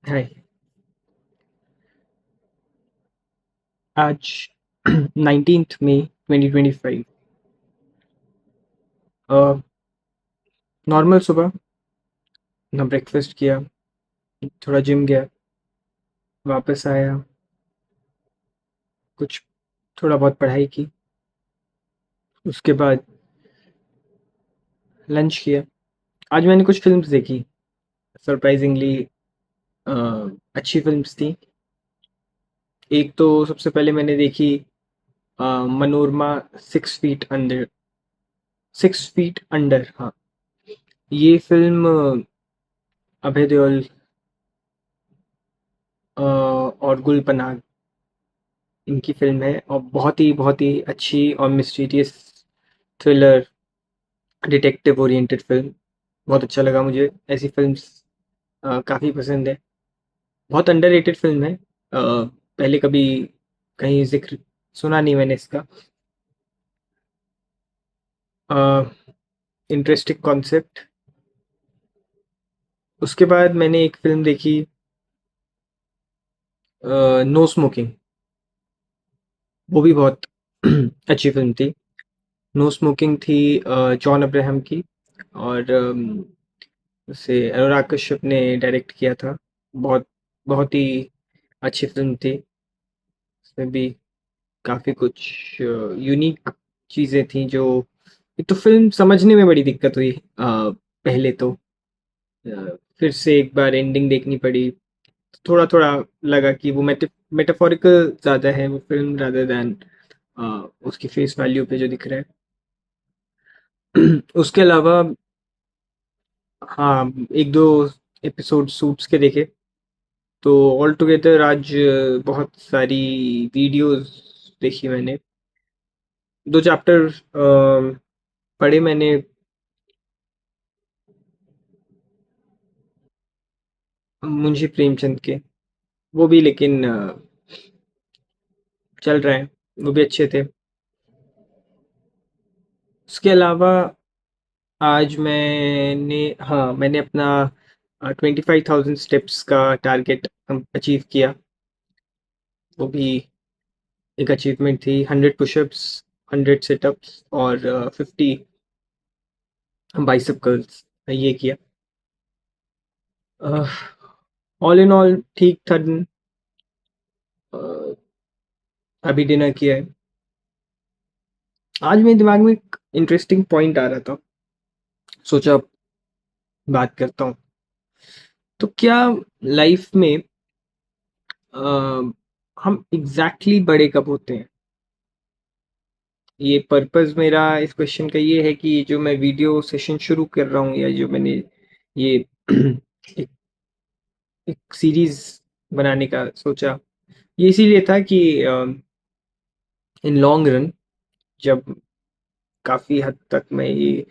हाय। आज 19th मई 2025। Normal सुबह ना ब्रेकफास्ट किया, थोड़ा जिम गया, वापस आया, कुछ थोड़ा बहुत पढ़ाई की, उसके बाद लंच किया। आज मैंने कुछ फिल्म्स देखी। सरप्राइजिंगली अच्छी फिल्म्स थी। एक तो सबसे पहले मैंने देखी Manorama, six feet under. Six feet under, हाँ। ये फिल्म अभय देओल और गुल पनाग, इनकी फिल्म है और बहुत ही अच्छी और mysterious thriller detective oriented film. बहुत अच्छा लगा मुझे। ऐसी फिल्म्स काफ़ी पसंद है। बहुत अंडररेटेड फिल्म है। पहले कभी कहीं जिक्र सुना नहीं मैंने इसका। Interesting concept. उसके बाद मैंने एक फिल्म देखी, नो स्मोकिंग। वो भी बहुत अच्छी फिल्म थी। नो स्मोकिंग थी जॉन अब्राहम की, और उसे अनुराग कश्यप ने डायरेक्ट किया था। बहुत बहुत ही अच्छी फिल्म थी। उसमें भी काफ़ी कुछ यूनिक चीज़ें थी। जो एक तो फिल्म समझने में बड़ी दिक्कत हुई, पहले तो फिर से एक बार एंडिंग देखनी पड़ी। थोड़ा थोड़ा लगा कि वो मेटाफोरिकल ज़्यादा है वो फिल्म, रादर दैन उसकी फेस वैल्यू पे जो दिख रहा है। उसके अलावा हाँ, एक दो एपिसोड सूट्स के देखे। तो ऑल टुगेदर आज बहुत सारी वीडियोस देखी मैंने। दो चैप्टर पढ़े मैंने। मुंशी प्रेमचंद के, वो भी, लेकिन चल रहे हैं। वो भी अच्छे थे। उसके अलावा आज मैंने अपना 25,000 स्टेप्स का टारगेट अचीव किया। वो भी एक अचीवमेंट थी। 100 पुशअप्स, 100 सिटअप्स और 50 बाइसेप कर्ल्स, ये किया। ऑल इन ऑल ठीक था दिन। अ, अभी डिनर किया है। आज मेरे दिमाग में एक इंटरेस्टिंग पॉइंट आ रहा था, सोचा बात करता हूँ। तो क्या लाइफ में हम एग्जैक्टली बड़े कब होते हैं? ये पर्पस मेरा इस क्वेश्चन का ये है कि जो मैं वीडियो सेशन शुरू कर रहा हूँ, या जो मैंने ये एक, एक सीरीज बनाने का सोचा, ये इसीलिए था कि इन लॉन्ग रन, जब काफ़ी हद तक मैं ये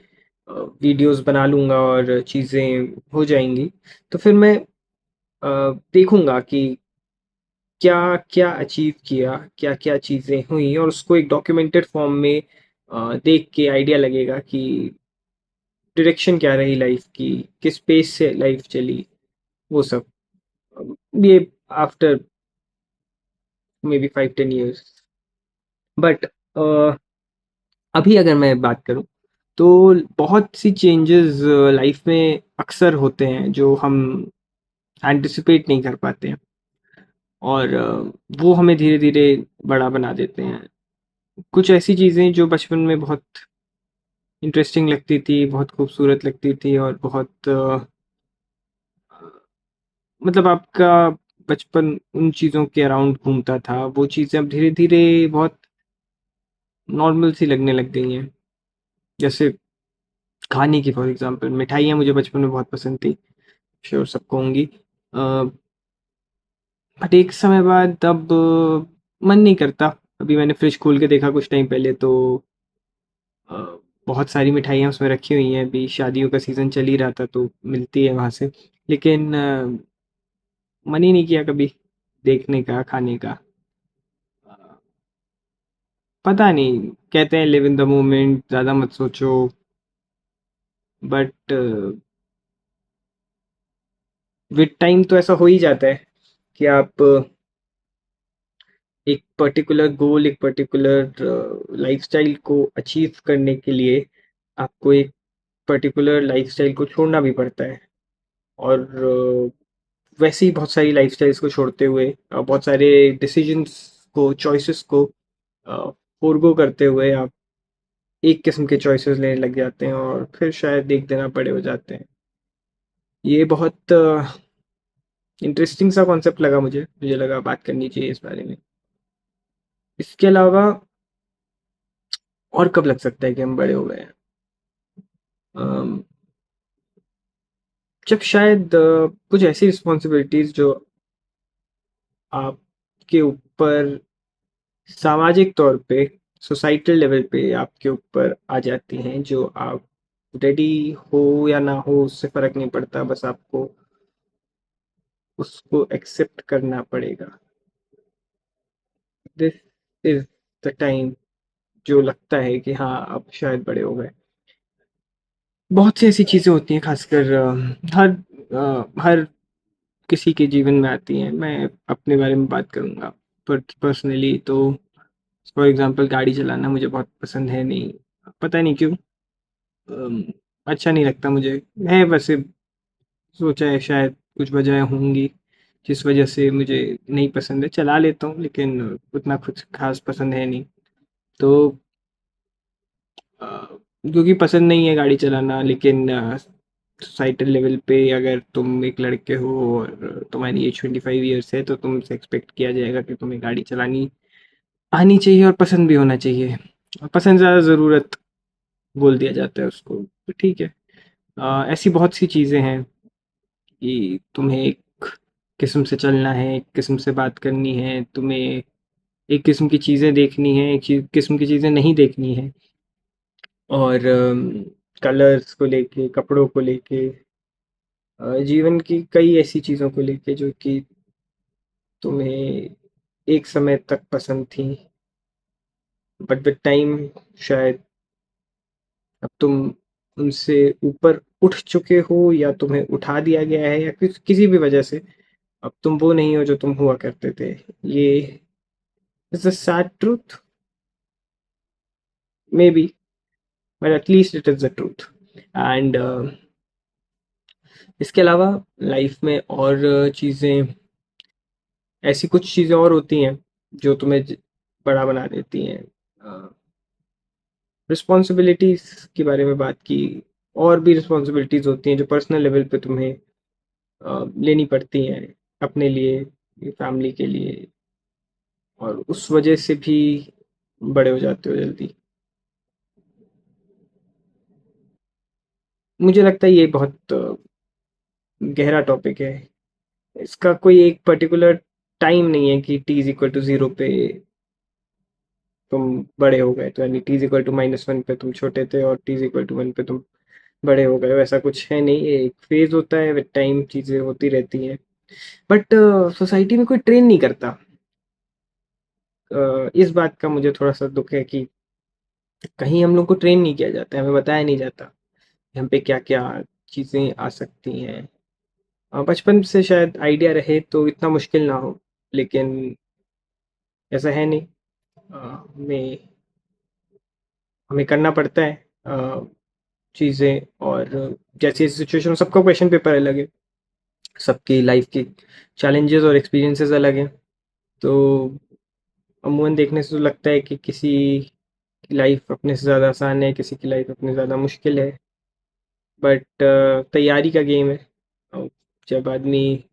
वीडियोस बना लूँगा और चीज़ें हो जाएंगी, तो फिर मैं देखूंगा कि क्या क्या अचीव किया, क्या क्या चीज़ें हुई, और उसको एक डॉक्यूमेंटेड फॉर्म में देख के आइडिया लगेगा कि डायरेक्शन क्या रही लाइफ की, किस पेस से लाइफ चली, वो सब। ये after may be 5-10 years। But अभी अगर मैं बात करूं, तो बहुत सी चेंजेस लाइफ में अक्सर होते हैं जो हम एंटिसिपेट नहीं कर पाते हैं, और वो हमें धीरे धीरे बड़ा बना देते हैं। कुछ ऐसी चीज़ें जो बचपन में बहुत इंटरेस्टिंग लगती थी, बहुत खूबसूरत लगती थी, और बहुत मतलब आपका बचपन उन चीज़ों के अराउंड घूमता था, वो चीज़ें अब धीरे धीरे बहुत नॉर्मल सी लगने लग गई हैं। जैसे खाने की, फॉर एग्जांपल मिठाइयाँ मुझे बचपन में बहुत पसंद थी, श्योर सबको होंगी। बट एक समय बाद अब मन नहीं करता। अभी मैंने फ्रिज खोल के देखा कुछ टाइम पहले, तो अ, बहुत सारी मिठाइयाँ उसमें रखी हुई हैं। अभी शादियों का सीज़न चल ही रहा था, तो मिलती है वहाँ से। लेकिन मन ही नहीं किया कभी देखने का, खाने का। अ, पता नहीं, कहते हैं लिव इन द मोमेंट, ज़्यादा मत सोचो। बट विद टाइम तो ऐसा हो ही जाता है कि आप एक पर्टिकुलर गोल, एक पर्टिकुलर लाइफ़स्टाइल को अचीव करने के लिए आपको एक पर्टिकुलर लाइफ़स्टाइल को छोड़ना भी पड़ता है। और वैसे ही बहुत सारी लाइफ़स्टाइल्स को छोड़ते हुए बहुत सारे डिसीजंस को, चॉइसेस को फ़ोरगो करते हुए आप एक किस्म के चॉइसेस लेने लग जाते हैं और फिर शायद एक दिन आप बड़े हो जाते हैं। ये बहुत इंटरेस्टिंग सा कॉन्सेप्ट लगा मुझे लगा बात करनी चाहिए इस बारे में। इसके अलावा और कब लग सकता है कि हम बड़े हो गए हैं? अम, जब शायद कुछ ऐसी रिस्पॉन्सिबिलिटीज़ जो आपके ऊपर सामाजिक तौर पे, सोसाइटल लेवल पे आपके ऊपर आ जाती हैं, जो आप रेडी हो या ना हो उससे फ़र्क नहीं पड़ता, बस आपको उसको एक्सेप्ट करना पड़ेगा। दिस इज़ द टाइम जो लगता है कि हाँ, अब शायद बड़े हो गए। बहुत सी ऐसी चीज़ें होती हैं ख़ासकर हर किसी के जीवन में आती हैं। मैं अपने बारे में बात करूँगा पर्सनली तो फॉर एग्ज़ाम्पल गाड़ी चलाना मुझे बहुत पसंद है नहीं। पता नहीं क्यों? अम, अच्छा नहीं लगता मुझे। है वैसे सोचा है शायद कुछ वजह होंगी जिस वजह से मुझे नहीं पसंद है। चला लेता हूँ लेकिन उतना कुछ ख़ास पसंद है नहीं। तो अ, क्योंकि पसंद नहीं है गाड़ी चलाना लेकिन सोसाइटल लेवल पे अगर तुम एक लड़के हो और तुम्हारी एज 25 ईयर्स है तो तुमसे एक्सपेक्ट किया जाएगा कि तुम्हें गाड़ी चलानी आनी चाहिए और पसंद भी होना चाहिए। और पसंद ज़्यादा ज़रूरत बोल दिया जाता है उसको, तो ठीक है। ऐसी बहुत सी चीज़ें हैं कि तुम्हें एक किस्म से चलना है, एक किस्म से बात करनी है, तुम्हें एक किस्म की चीज़ें देखनी है, किस्म की चीज़ें नहीं देखनी है। और कलर्स को लेके, कपड़ों को लेके, जीवन की कई ऐसी चीज़ों को लेके जो कि तुम्हें एक समय तक पसंद थी, बट विद टाइम शायद अब तुम उनसे ऊपर उठ चुके हो या तुम्हें उठा दिया गया है या किसी भी वजह से अब तुम वो नहीं हो जो तुम हुआ करते थे। ये is a sad truth may be, but at least it is the truth. And इसके अलावा लाइफ में और चीज़ें, ऐसी कुछ चीज़ें और होती हैं जो तुम्हें बड़ा बना देती हैं। रिस्पॉन्सिबिलिटीज़ के बारे में बात की, और भी रिस्पॉन्सिबिलिटीज़ होती हैं जो पर्सनल लेवल पे तुम्हें लेनी पड़ती हैं अपने लिए, फैमिली के लिए, और उस वजह से भी बड़े हो जाते हो जल्दी। मुझे लगता है ये बहुत गहरा टॉपिक है। इसका कोई एक पर्टिकुलर टाइम नहीं है कि t इज़ इक्वल टू 0 पे तुम बड़े हो गए, तो यानी t इज़ इक्वल टू -1 पे तुम छोटे थे और t इज़ इक्वल टू 1 पे तुम बड़े हो गए। वैसा कुछ है नहीं, ये एक फेज़ होता है, विद टाइम चीज़ें होती रहती हैं। बट सोसाइटी में कोई ट्रेन नहीं करता। इस बात का मुझे थोड़ा-सा दुःख है कि कहीं हम लोग को ट्रेन नहीं किया जाता है, हमें बताया नहीं जाता, कि हम पे क्या-क्या चीज़ें आ सकती हैं। बचपन से शायद आइडिया रहे तो इतना मुश्किल ना हो, लेकिन ऐसा है नहीं। हमें हमें करना पड़ता है चीज़ें, और जैसी सिचुएशन, सबका क्वेश्चन पेपर अलग है, सबकी लाइफ के चैलेंजेस और एक्सपीरियंसेस अलग हैं। तो अमूमन देखने से तो लगता है कि किसी की लाइफ अपने से ज़्यादा आसान है, किसी की लाइफ अपने ज़्यादा मुश्किल है, बट तैयारी का गेम है। अ, जब आदमी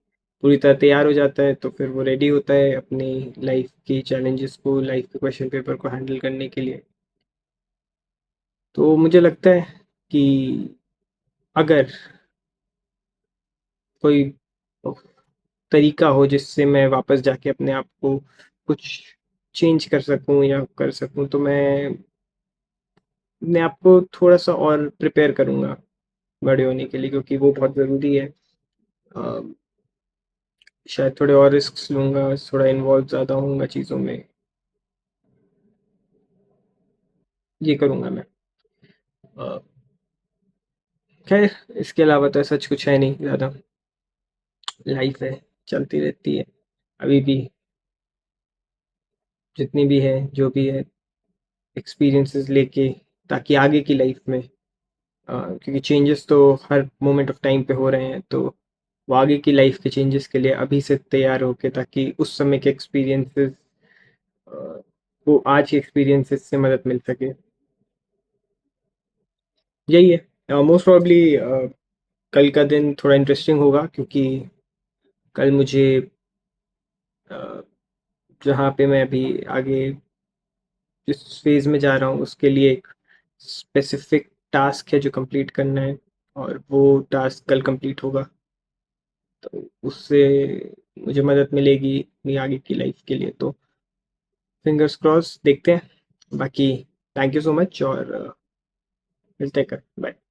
पूरी तरह तैयार हो जाता है तो फिर वो रेडी होता है अपनी लाइफ की चैलेंजेस को, लाइफ के क्वेश्चन पेपर को हैंडल करने के लिए। तो मुझे लगता है कि अगर कोई तरीका हो जिससे मैं वापस जाके अपने आप को कुछ चेंज कर सकूं या कर सकूं, तो मैं अपने आप को थोड़ा सा और प्रिपेयर करूंगा बड़े होने के लिए, क्योंकि वो बहुत ज़रूरी है। अ, शायद थोड़े और रिस्क लूंगा, थोड़ा इन्वॉल्व ज़्यादा होऊंगा चीज़ों में। ये करूंगा मैं। अ, खैर, इसके अलावा तो ऐसा कुछ है नहीं ज़्यादा। लाइफ है, चलती रहती है अभी भी, जितनी भी है, जो भी है, एक्सपीरियंसेस लेके, ताकि आगे की लाइफ में क्योंकि चेंजेस तो हर मोमेंट ऑफ टाइम पे हो रहे हैं, तो वो आगे की लाइफ के चेंजेस के लिए अभी से तैयार होके, ताकि उस समय के एक्सपीरियंसेस को आज के एक्सपीरियंसेस से मदद मिल सके। यही है, मोस्ट प्रोबेबली कल का दिन थोड़ा इंटरेस्टिंग होगा, क्योंकि कल मुझे अ, जहाँ पे मैं अभी आगे जिस फेज़ में जा रहा हूँ उसके लिए एक स्पेसिफिक टास्क है जो कंप्लीट करना है, और वो टास्क कल कंप्लीट होगा, तो उससे मुझे मदद मिलेगी अपनी आगे की लाइफ के लिए। तो फिंगर्स क्रॉस, देखते हैं। बाकी थैंक यू सो मच, और मिलते हैं कल। बाय।